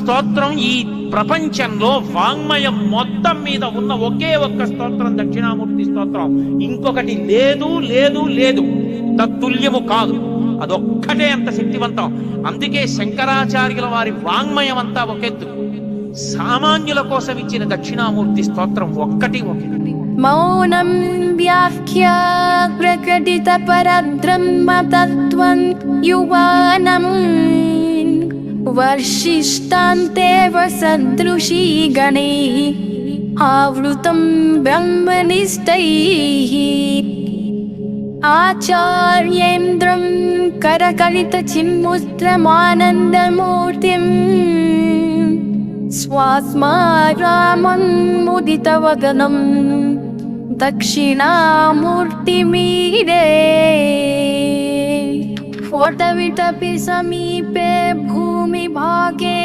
స్తోత్రం ఈ ప్రపంచంలో వాంగ్మయం మొత్తం మీద ఉన్న ఒకే ఒక్క స్తోత్రం దక్షిణామూర్తి స్తోత్రం. ఇంకొకటి లేదు లేదు లేదు, తత్తుల్యము కాదు. అదొక్కటే అంత శక్తివంతం. అందుకే శంకరాచార్యుల వారి వాంగ్మయం అంతా ఒకెత్తు, సామాన్యుల కోసం ఇచ్చిన దక్షిణామూర్తి స్తోత్రం ఒక్కటి ఒకటి. మౌనం వ్యాఖ్య ప్రకటిత పరబ్రహ్మతత్వం యువానం వర్షిష్టాంతేవ సదృశీ గణైః ఆవృతం బ్రహ్మనిష్టైః ఆచార్యేంద్రం కరకలిత చిన్ముద్రమానందమూర్తిం స్వాస్మారామన్ముదితవదనం దక్షిణామూర్తిమీడే ఫోటవిటపి సమీపే భూమిభాగే